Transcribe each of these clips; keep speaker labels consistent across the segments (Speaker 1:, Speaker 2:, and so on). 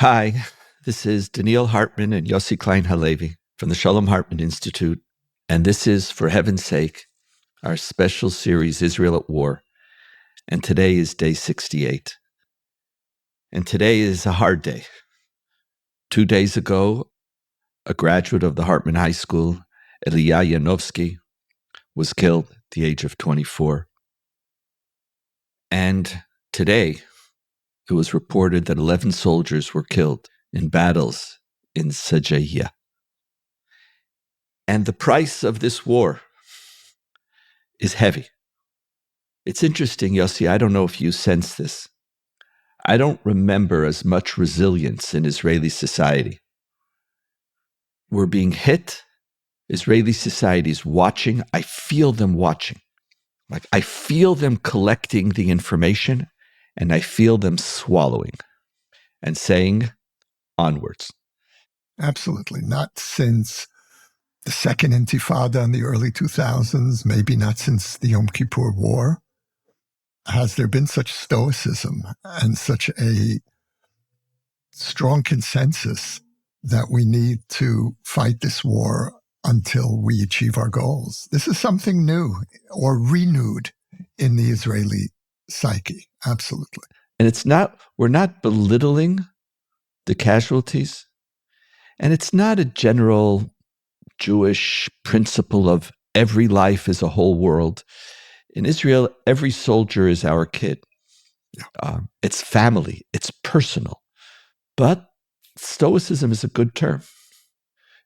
Speaker 1: Hi, this is Donniel Hartman and Yossi Klein Halevi from the Shalom Hartman Institute, and this is, for heaven's sake, our special series, Israel at War, and today is day 68. And today is a hard day. 2 days ago, a graduate of the Hartman High School, Elia Yanovsky, was killed at the age of 24. And today, it was reported that 11 soldiers were killed in battles in Sajaiya. And the price of this war is heavy. It's interesting, Yossi, I don't know if you sense this. I don't remember as much resilience in Israeli society. We're being hit. Israeli society is watching. I feel them watching. Like I feel them collecting the information, and I feel them swallowing and saying, onwards.
Speaker 2: Absolutely. Not since the second Intifada in the early 2000s, maybe not since the Yom Kippur War, has there been such stoicism and such a strong consensus that we need to fight this war until we achieve our goals. This is something new or renewed in the Israeli psyche. Absolutely.
Speaker 1: And we're not belittling the casualties, and it's not a general Jewish principle of every life is a whole world. In Israel, every soldier is our kid. It's family. It's personal. But stoicism is a good term.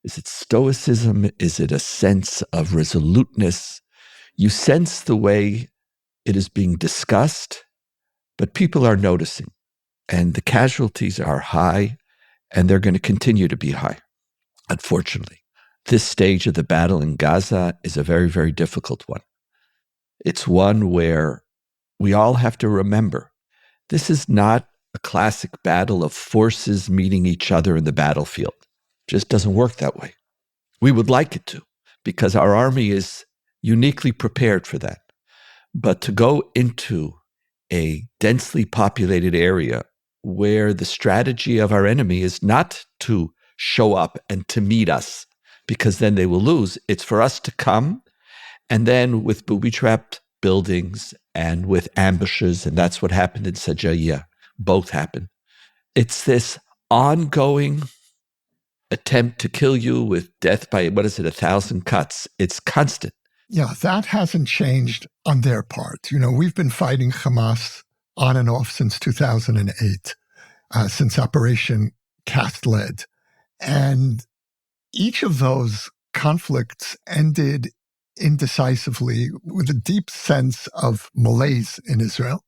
Speaker 1: Is it stoicism? Is it a sense of resoluteness? You sense the way it is being discussed, but people are noticing. And the casualties are high, and they're going to continue to be high, unfortunately. This stage of the battle in Gaza is a very, very difficult one. It's one where we all have to remember this is not a classic battle of forces meeting each other in the battlefield. It just doesn't work that way. We would like it to, because our army is uniquely prepared for that. But to go into a densely populated area where the strategy of our enemy is not to show up and to meet us, because then they will lose. It's for us to come, and then with booby-trapped buildings and with ambushes, and that's what happened in Sajaiya. Both happened. It's this ongoing attempt to kill you with death by, 1,000 cuts. It's constant.
Speaker 2: Yeah, that hasn't changed on their part. We've been fighting Hamas on and off since 2008, since Operation Cast Lead. And each of those conflicts ended indecisively with a deep sense of malaise in Israel.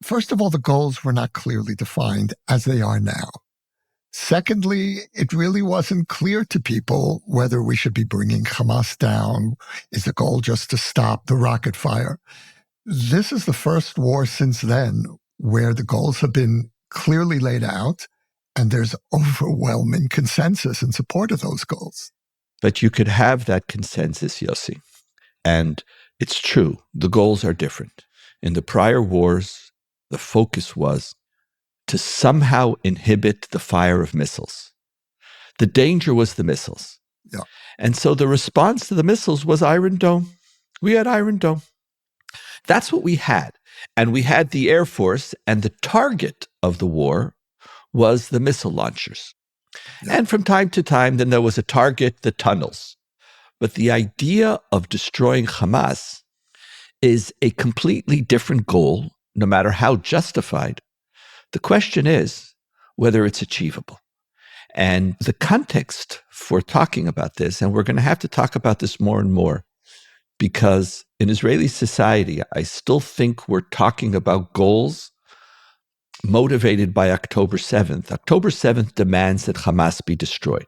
Speaker 2: First of all, the goals were not clearly defined as they are now. Secondly, it really wasn't clear to people whether we should be bringing Hamas down. Is the goal just to stop the rocket fire? This is the first war since then where the goals have been clearly laid out, and there's overwhelming consensus in support of those goals.
Speaker 1: But you could have that consensus, Yossi. And it's true, the goals are different. In the prior wars, the focus was to somehow inhibit the fire of missiles. The danger was the missiles.
Speaker 2: Yeah.
Speaker 1: And so the response to the missiles was Iron Dome. We had Iron Dome. That's what we had. And we had the Air Force, and the target of the war was the missile launchers. Yeah. And from time to time, then there was a target, the tunnels. But the idea of destroying Hamas is a completely different goal, no matter how justified. The question is whether it's achievable. And the context for talking about this, and we're going to have to talk about this more and more, because in Israeli society, I still think we're talking about goals motivated by October 7th. October 7th demands that Hamas be destroyed.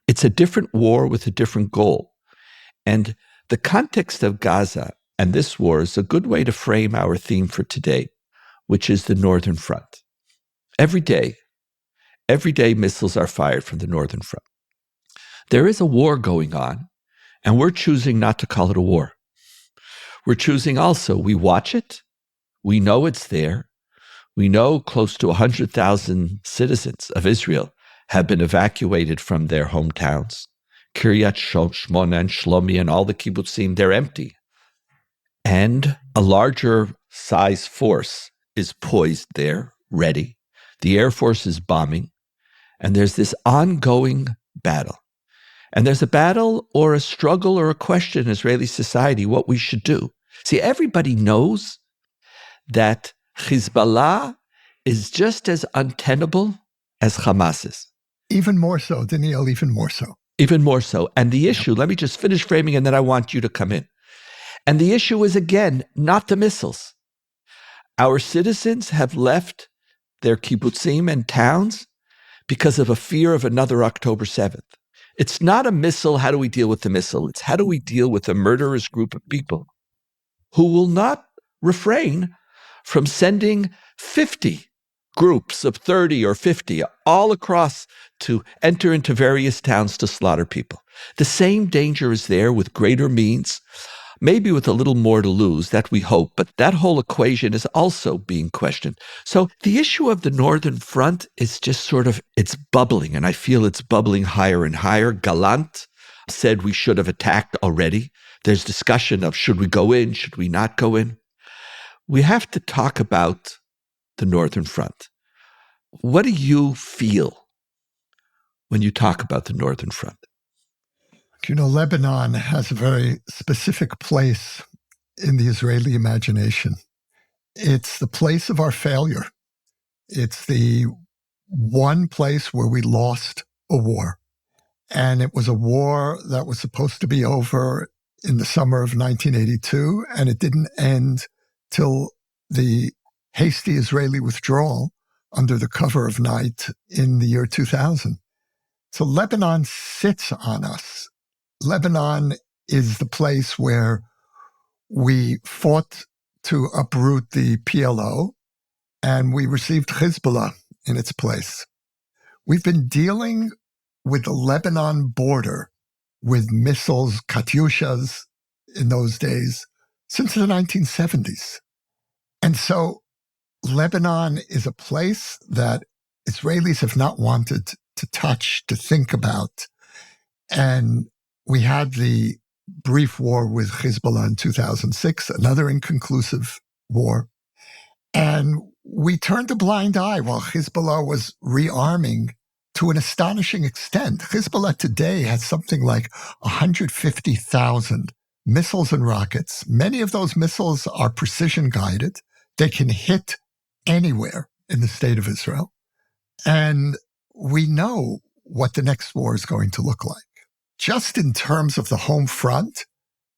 Speaker 1: It's a different war with a different goal. And the context of Gaza and this war is a good way to frame our theme for today, which is the Northern Front. Every day missiles are fired from the Northern Front. There is a war going on, and we're choosing not to call it a war. We're choosing also, we watch it, we know it's there, We know close to 100,000 citizens of Israel have been evacuated from their hometowns. Kiryat Shmona and Shlomi and all the kibbutzim, they're empty. And a larger size force is poised there, ready. The Air Force is bombing. And there's this ongoing battle. And there's a battle or a struggle or a question in Israeli society what we should do. See, everybody knows that Hezbollah is just as untenable as Hamas is.
Speaker 2: Even more so, Donniel, even more so.
Speaker 1: Even more so. And the issue, let me just finish framing and then I want you to come in. And the issue is, again, not the missiles. Our citizens have left their kibbutzim and towns because of a fear of another October 7th. It's not a missile, how do we deal with the missile? It's how do we deal with a murderous group of people who will not refrain from sending 50 groups of 30 or 50 all across to enter into various towns to slaughter people. The same danger is there with greater means, maybe with a little more to lose, that we hope, but that whole equation is also being questioned. So the issue of the Northern Front is just sort of, it's bubbling, and I feel it's bubbling higher and higher. Gallant said we should have attacked already. There's discussion of should we go in, should we not go in? We have to talk about the Northern Front. What do you feel when you talk about the Northern Front?
Speaker 2: You know, Lebanon has a very specific place in the Israeli imagination. It's the place of our failure. It's the one place where we lost a war. And it was a war that was supposed to be over in the summer of 1982, and it didn't end till the hasty Israeli withdrawal under the cover of night in the year 2000. So Lebanon sits on us. Lebanon is the place where we fought to uproot the PLO, and we received Hezbollah in its place. We've been dealing with the Lebanon border with missiles, Katyushas in those days, since the 1970s. And so Lebanon is a place that Israelis have not wanted to touch, to think about. And we had the brief war with Hezbollah in 2006, another inconclusive war. And we turned a blind eye while Hezbollah was rearming to an astonishing extent. Hezbollah today has something like 150,000 missiles and rockets. Many of those missiles are precision guided. They can hit anywhere in the state of Israel. And we know what the next war is going to look like. Just in terms of the home front,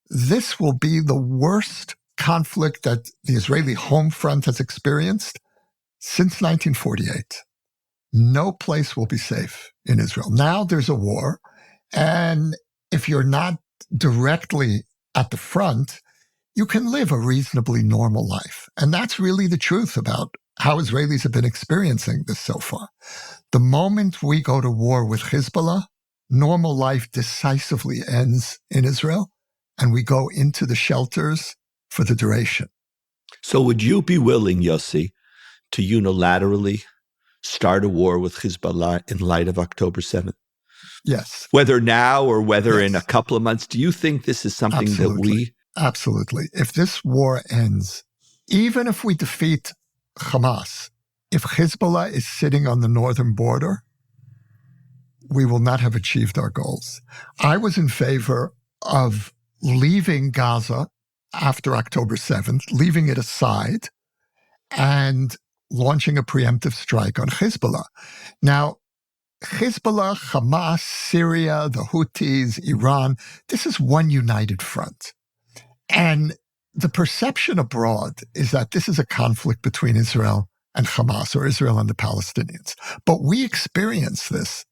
Speaker 2: this will be the worst conflict that the Israeli home front has experienced since 1948. No place will be safe in Israel. Now there's a war, and if you're not directly at the front, you can live a reasonably normal life. And that's really the truth about how Israelis have been experiencing this so far. The moment we go to war with Hezbollah, normal life decisively ends in Israel, and we go into the shelters for the duration.
Speaker 1: So would you be willing, Yossi, to unilaterally start a war with Hezbollah in light of October 7th?
Speaker 2: Yes.
Speaker 1: Whether now or whether in a couple of months, do you think this is something that we...
Speaker 2: Absolutely. If this war ends, even if we defeat Hamas, if Hezbollah is sitting on the northern border, we will not have achieved our goals. I was in favor of leaving Gaza after October 7th, leaving it aside, and launching a preemptive strike on Hezbollah. Now, Hezbollah, Hamas, Syria, the Houthis, Iran, this is one united front. And the perception abroad is that this is a conflict between Israel and Hamas, or Israel and the Palestinians. But we experience this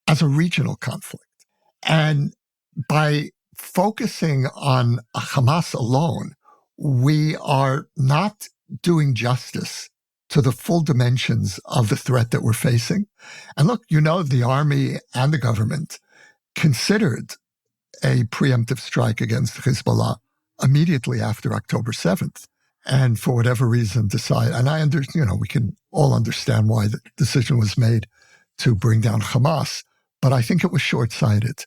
Speaker 2: as a regional conflict. And by focusing on Hamas alone, we are not doing justice to the full dimensions of the threat that we're facing. And look, you know, the army and the government considered a preemptive strike against Hezbollah immediately after October 7th. and for whatever reason decide, and I understand, we can all understand why the decision was made to bring down Hamas, but I think it was short-sighted.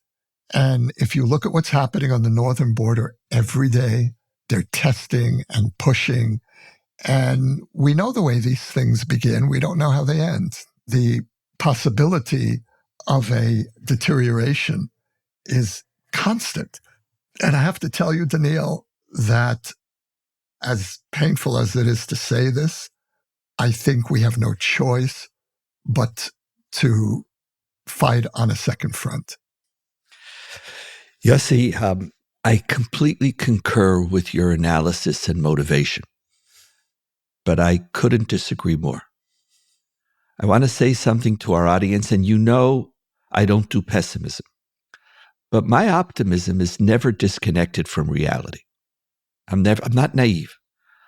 Speaker 2: And if you look at what's happening on the northern border every day, they're testing and pushing, and we know the way these things begin. We don't know how they end. The possibility of a deterioration is constant. And I have to tell you, Donniel, that as painful as it is to say this, I think we have no choice but to fight on a second front.
Speaker 1: Yossi, I completely concur with your analysis and motivation, but I couldn't disagree more. I want to say something to our audience, and I don't do pessimism, but my optimism is never disconnected from reality. I'm not naive.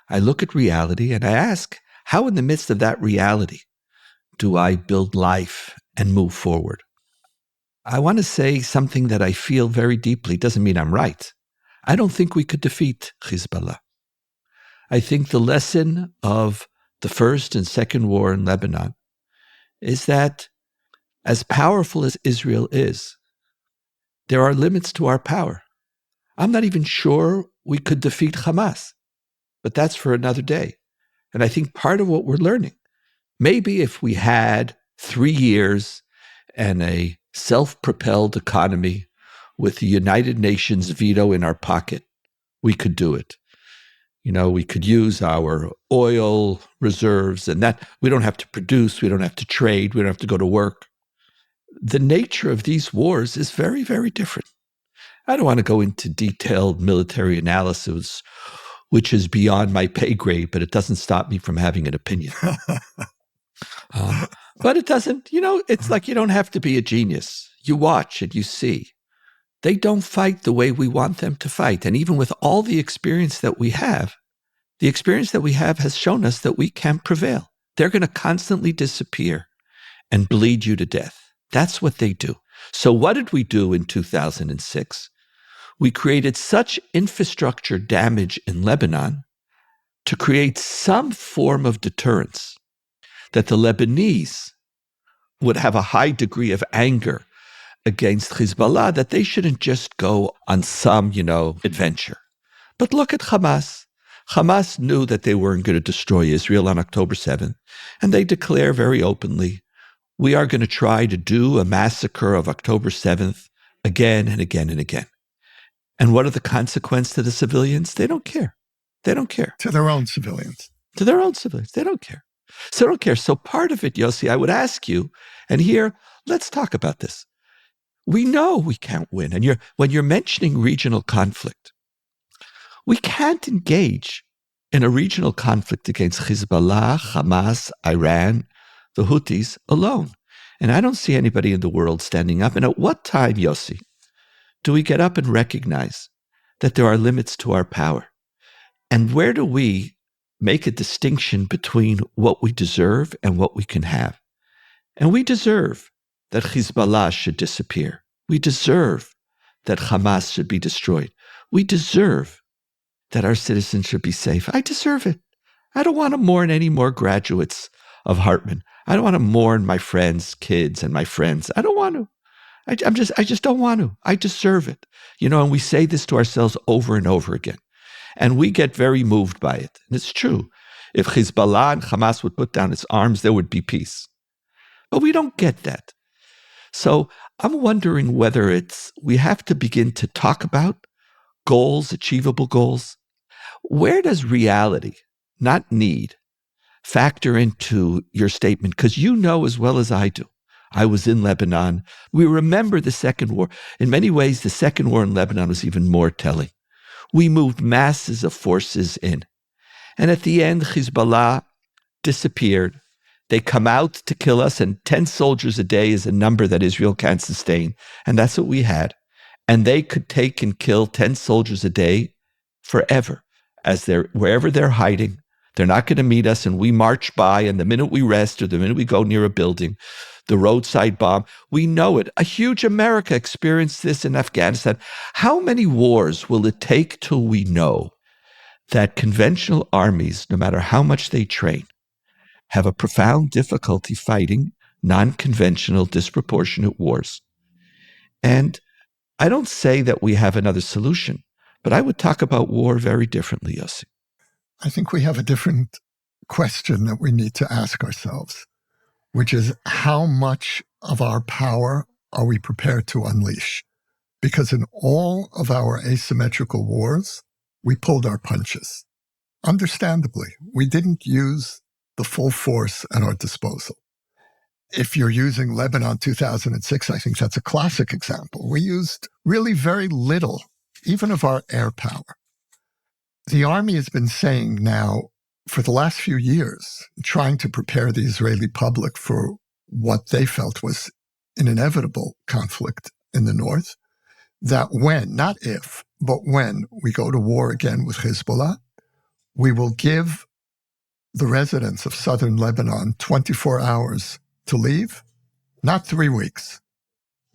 Speaker 1: I look at reality and I ask, how in the midst of that reality do I build life and move forward? I want to say something that I feel very deeply. Doesn't mean I'm right. I don't think we could defeat Hezbollah. I think the lesson of the first and second war in Lebanon is that as powerful as Israel is, there are limits to our power. I'm not even sure we could defeat Hamas, but that's for another day. And I think part of what we're learning, maybe if we had 3 years and a self-propelled economy with the United Nations veto in our pocket, we could do it. We could use our oil reserves, and that we don't have to produce, we don't have to trade, we don't have to go to work. The nature of these wars is very, very different. I don't want to go into detailed military analysis, which is beyond my pay grade, but it doesn't stop me from having an opinion. But it doesn't, it's like you don't have to be a genius. You watch and you see. They don't fight the way we want them to fight. And even with all the experience that we have, the experience that we have has shown us that we can't prevail. They're going to constantly disappear and bleed you to death. That's what they do. So what did we do in 2006? We created such infrastructure damage in Lebanon to create some form of deterrence that the Lebanese would have a high degree of anger against Hezbollah, that they shouldn't just go on some, adventure. But look at Hamas. Hamas knew that they weren't going to destroy Israel on October 7th, and they declare very openly, we are going to try to do a massacre of October 7th again and again and again. And what are the consequences to the civilians? They don't care. They don't care.
Speaker 2: To their own civilians.
Speaker 1: To their own civilians. They don't care. So they don't care. So part of it, Yossi, I would ask you, and here, let's talk about this. We know we can't win. And when you're mentioning regional conflict, we can't engage in a regional conflict against Hezbollah, Hamas, Iran, the Houthis alone. And I don't see anybody in the world standing up. And at what time, Yossi, do we get up and recognize that there are limits to our power? And where do we make a distinction between what we deserve and what we can have? And we deserve that Hezbollah should disappear. We deserve that Hamas should be destroyed. We deserve that our citizens should be safe. I deserve it. I don't want to mourn any more graduates of Hartman. I don't want to mourn my friends' kids and my friends. I don't want to. I just don't want to. I deserve it. And we say this to ourselves over and over again. And we get very moved by it. And it's true. If Hezbollah and Hamas would put down its arms, there would be peace. But we don't get that. So I'm wondering whether we have to begin to talk about goals, achievable goals. Where does reality, not need, factor into your statement? Because you know as well as I do. I was in Lebanon. We remember the Second War. In many ways, the Second War in Lebanon was even more telling. We moved masses of forces in. And at the end, Hezbollah disappeared. They come out to kill us, and 10 soldiers a day is a number that Israel can't sustain. And that's what we had. And they could take and kill 10 soldiers a day forever, wherever they're hiding. They're not going to meet us, and we march by, and the minute we rest or the minute we go near a building, the roadside bomb, we know it. A huge America experienced this in Afghanistan. How many wars will it take till we know that conventional armies, no matter how much they train, have a profound difficulty fighting non-conventional, disproportionate wars. And I don't say that we have another solution, but I would talk about war very differently, Yossi.
Speaker 2: I think we have a different question that we need to ask ourselves, which is how much of our power are we prepared to unleash? Because in all of our asymmetrical wars, we pulled our punches. Understandably, we didn't use the full force at our disposal. If you're using Lebanon 2006, I think that's a classic example. We used really very little, even of our air power. The army has been saying now for the last few years, trying to prepare the Israeli public for what they felt was an inevitable conflict in the north, that when, not if, but when we go to war again with Hezbollah, we will give the residents of southern Lebanon 24 hours to leave, not 3 weeks,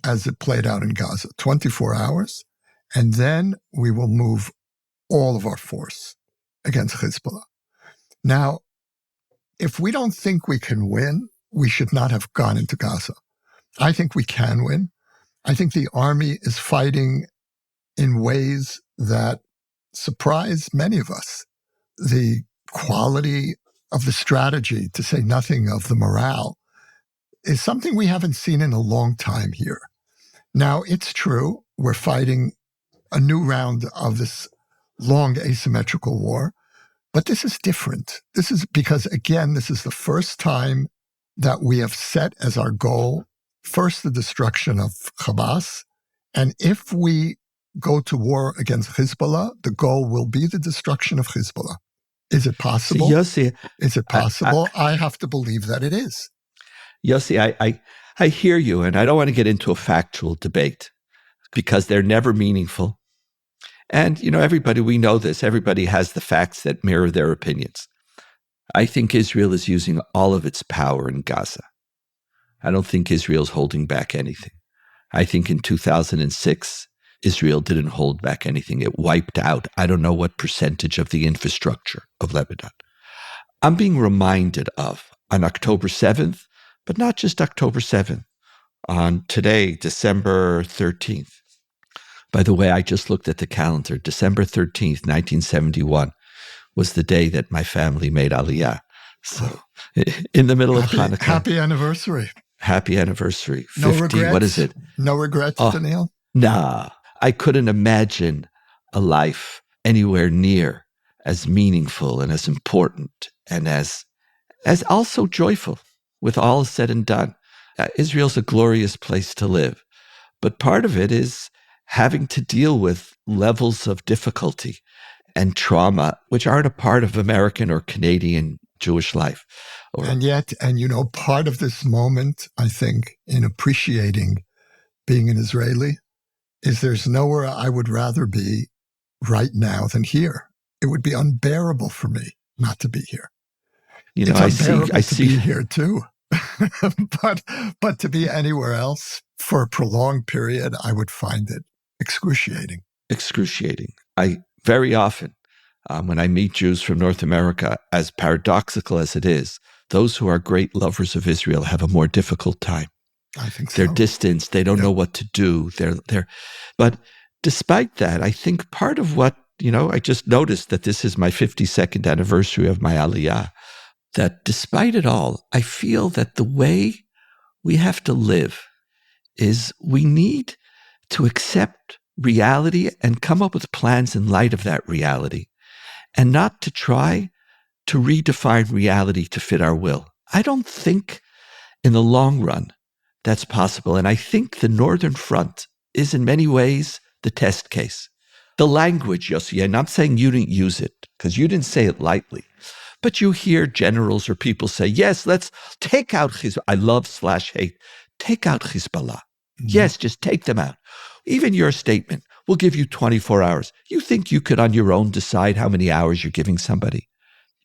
Speaker 2: as it played out in Gaza, 24 hours, and then we will move all of our force against Hezbollah. Now, if we don't think we can win, we should not have gone into Gaza. I think we can win. I think the army is fighting in ways that surprise many of us. The quality of the strategy, to say nothing of the morale, is something we haven't seen in a long time here. Now, it's true, we're fighting a new round of this long asymmetrical war, but this is different. This is because, again, this is the first time that we have set as our goal, first, the destruction of Hamas. And if we go to war against Hezbollah, the goal will be the destruction of Hezbollah. Is it possible?
Speaker 1: Yossi,
Speaker 2: is it possible? I have to believe that it is.
Speaker 1: Yossi, I hear you, and I don't want to get into a factual debate because they're never meaningful. And, everybody, we know this. Everybody has the facts that mirror their opinions. I think Israel is using all of its power in Gaza. I don't think Israel's holding back anything. I think in 2006, Israel didn't hold back anything. It wiped out, I don't know what percentage of the infrastructure of Lebanon. I'm being reminded of, on October 7th, but not just October 7th, on today, December 13th. By the way, I just looked at the calendar. December 13th, 1971 was the day that my family made Aliyah. So in the middle of Hanukkah.
Speaker 2: Happy anniversary.
Speaker 1: Happy anniversary. 50,
Speaker 2: no regrets?
Speaker 1: What is it?
Speaker 2: No regrets, Donniel?
Speaker 1: Nah. I couldn't imagine a life anywhere near as meaningful and as important and as also joyful with all said and done. Israel's a glorious place to live. But part of it is having to deal with levels of difficulty and trauma, which aren't a part of American or Canadian Jewish life.
Speaker 2: And yet, part of this moment, I think, in appreciating being an Israeli, is there's nowhere I would rather be right now than here. It would be unbearable for me not to be here. It's unbearable to be here too. but to be anywhere else for a prolonged period, I would find it excruciating.
Speaker 1: Excruciating. I very often, when I meet Jews from North America, as paradoxical as it is, those who are great lovers of Israel have a more difficult time.
Speaker 2: I think so.
Speaker 1: They're distanced. They don't know what to do. But despite that, I think part of what, I just noticed that this is my 52nd anniversary of my Aliyah, that despite it all, I feel that the way we have to live is we need to accept reality and come up with plans in light of that reality, and not to try to redefine reality to fit our will. I don't think in the long run that's possible. And I think the Northern Front is in many ways the test case. The language, Yossi, and I'm saying you didn't use it because you didn't say it lightly, but you hear generals or people say, yes, let's take out Hezbollah. I love /hate. Take out Hezbollah. Mm-hmm. Yes, just take them out. Even your statement, we'll give you 24 hours. You think you could on your own decide how many hours you're giving somebody?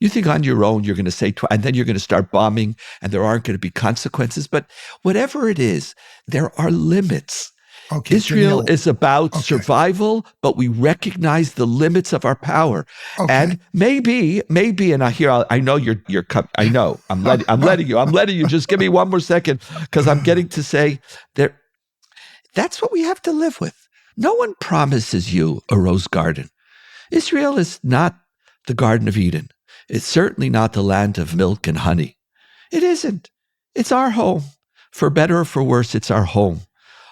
Speaker 1: You think on your own you're going to say, and then you're going to start bombing and there aren't going to be consequences. But whatever it is, there are limits.
Speaker 2: Okay,
Speaker 1: Israel
Speaker 2: Donniel.
Speaker 1: is about
Speaker 2: Okay,
Speaker 1: survival, but we recognize the limits of our power.
Speaker 2: okay.
Speaker 1: And maybe, and I know I know, I'm letting you, just give me one more second, because I'm getting to say there, that's what we have to live with. No one promises you a rose garden. Israel is not the Garden of Eden. It's certainly not the land of milk and honey. It isn't. It's our home. For better or for worse, it's our home.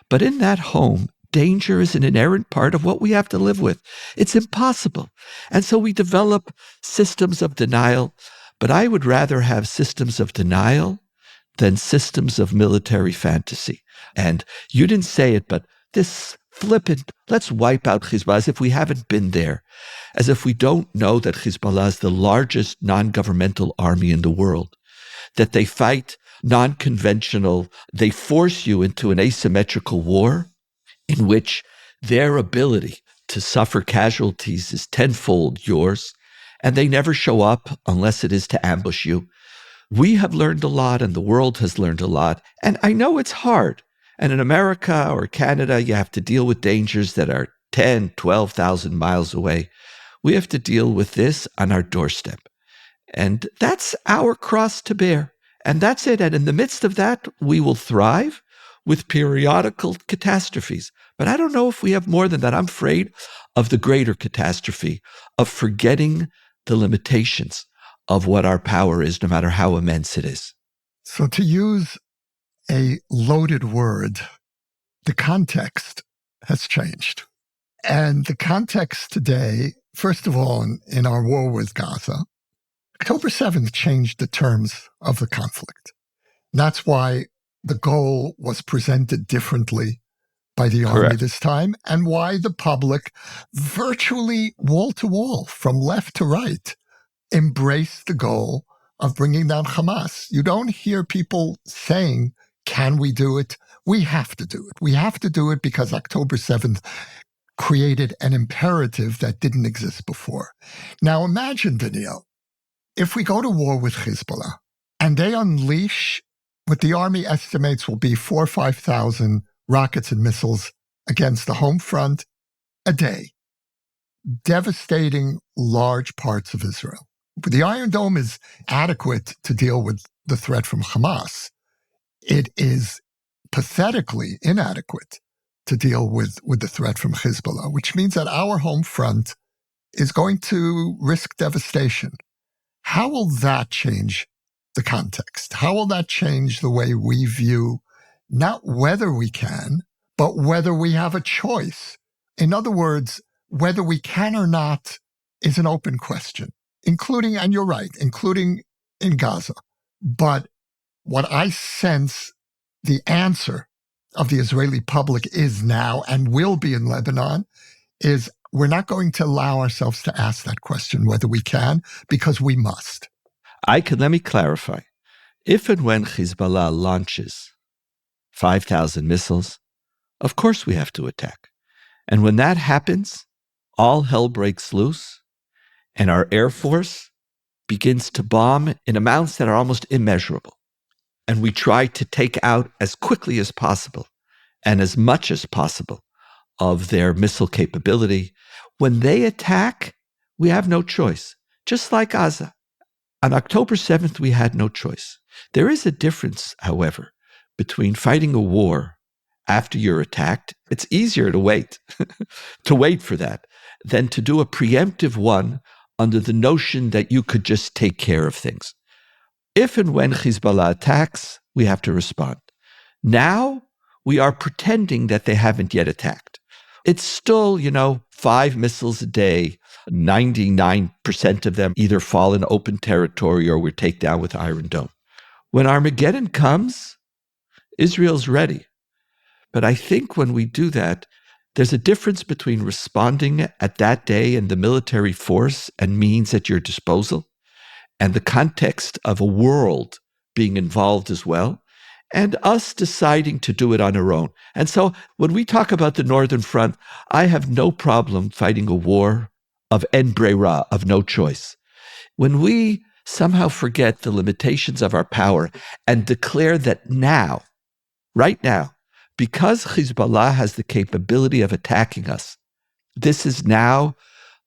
Speaker 1: But in that home, danger is an inherent part of what we have to live with. It's impossible. And so we develop systems of denial. But I would rather have systems of denial than systems of military fantasy. And you didn't say it, but this flippant, let's wipe out Hezbollah as if we haven't been there, as if we don't know that Hezbollah is the largest non-governmental army in the world, that they fight non-conventional, they force you into an asymmetrical war in which their ability to suffer casualties is tenfold yours, and they never show up unless it is to ambush you. We have learned a lot, and the world has learned a lot, and I know it's hard. And in America or Canada, you have to deal with dangers that are 10, 12,000 miles away. We have to deal with this on our doorstep. And that's our cross to bear. And that's it. And in the midst of that, we will thrive with periodical catastrophes. But I don't know if we have more than that. I'm afraid of the greater catastrophe of forgetting the limitations of what our power is, no matter how immense it is.
Speaker 2: So to use a loaded word, the context has changed. And the context today, first of all, in our war with Gaza, October 7th changed the terms of the conflict. That's why the goal was presented differently by the army
Speaker 1: Correct.
Speaker 2: this time, and why the public, virtually wall to wall, from left to right, embraced the goal of bringing down Hamas. You don't hear people saying, can we do it? We have to do it. We have to do it because October 7th created an imperative that didn't exist before. Now imagine, Donniel, if we go to war with Hezbollah and they unleash what the army estimates will be 4,000 or 5,000 rockets and missiles against the home front a day, devastating large parts of Israel. The Iron Dome is adequate to deal with the threat from Hamas. It is pathetically inadequate to deal with the threat from Hezbollah, which means that our home front is going to risk devastation. How will that change the context? How will that change the way we view not whether we can, but whether we have a choice? In other words, whether we can or not is an open question, including, and you're right, including in Gaza. But what I sense the answer of the Israeli public is now and will be in Lebanon is we're not going to allow ourselves to ask that question whether we can, because we must.
Speaker 1: Let me clarify. If and when Hezbollah launches 5,000 missiles, of course we have to attack. And when that happens, all hell breaks loose, and our Air Force begins to bomb in amounts that are almost immeasurable. And we try to take out as quickly as possible and as much as possible of their missile capability. When they attack, we have no choice. Just like Gaza. On October 7th, we had no choice. There is a difference, however, between fighting a war after you're attacked. It's easier to wait, to wait for that, than to do a preemptive one under the notion that you could just take care of things. If and when Hezbollah attacks, we have to respond. Now, we are pretending that they haven't yet attacked. It's still, 5 missiles a day. 99% of them either fall in open territory or we're taken down with Iron Dome. When Armageddon comes, Israel's ready. But I think when we do that, there's a difference between responding at that day and the military force and means at your disposal, and the context of a world being involved as well, and us deciding to do it on our own. And so when we talk about the Northern Front, I have no problem fighting a war of en brera, of no choice. When we somehow forget the limitations of our power and declare that now, right now, Because Hezbollah has the capability of attacking us, this is now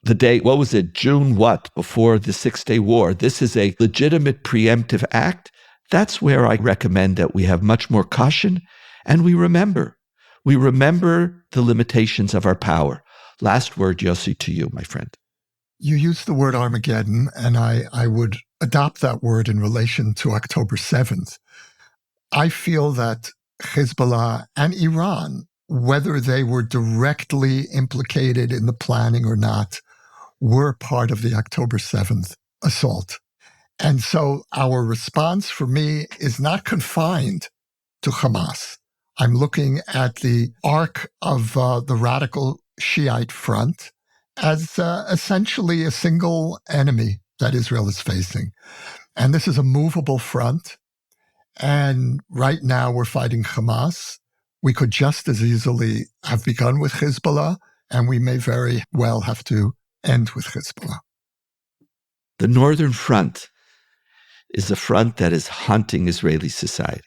Speaker 1: the day, what was it, June what, before the 6-Day War. This is a legitimate preemptive act. That's where I recommend that we have much more caution and we remember the limitations of our power. Last word, Yossi, to you, my friend.
Speaker 2: You used the word Armageddon, and I would adopt that word in relation to October 7th. I feel that Hezbollah and Iran, whether they were directly implicated in the planning or not, were part of the October 7th assault. And so our response for me is not confined to Hamas. I'm looking at the arc of the radical Shiite front as essentially a single enemy that Israel is facing. And this is a movable front. And right now we're fighting Hamas. We could just as easily have begun with Hezbollah, and we may very well have to end with Hezbollah.
Speaker 1: The Northern Front is a front that is haunting Israeli society.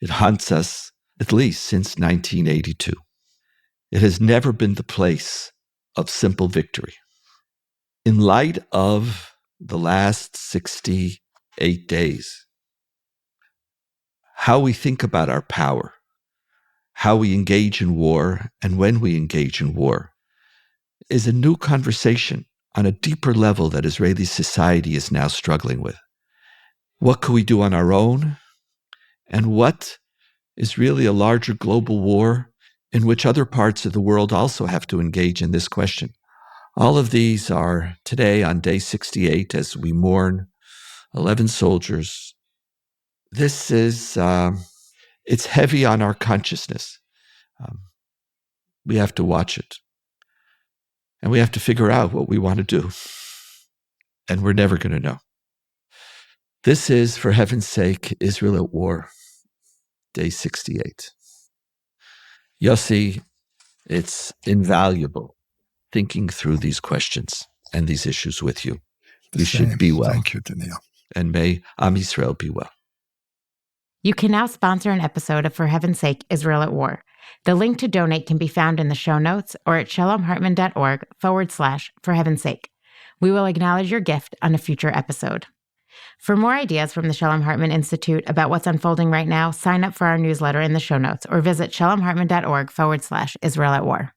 Speaker 1: It haunts us at least since 1982. It has never been the place of simple victory. In light of the last 68 days, how we think about our power, how we engage in war, and when we engage in war, is a new conversation on a deeper level that Israeli society is now struggling with. What can we do on our own? And what is really a larger global war in which other parts of the world also have to engage in this question? All of these are today on day 68 as we mourn 11 soldiers. This is, it's heavy on our consciousness. We have to watch it. And we have to figure out what we want to do. And we're never going to know. This is, for heaven's sake, Israel at War, day 68. Yossi, it's invaluable thinking through these questions and these issues with you. You should be well.
Speaker 2: Thank you, Donniel.
Speaker 1: And may Am Yisrael be well.
Speaker 3: You can now sponsor an episode of For Heaven's Sake, Israel at War. The link to donate can be found in the show notes or at shalomhartman.org/For Heaven's Sake. We will acknowledge your gift on a future episode. For more ideas from the Shalom Hartman Institute about what's unfolding right now, sign up for our newsletter in the show notes or visit shalomhartman.org/Israel at War.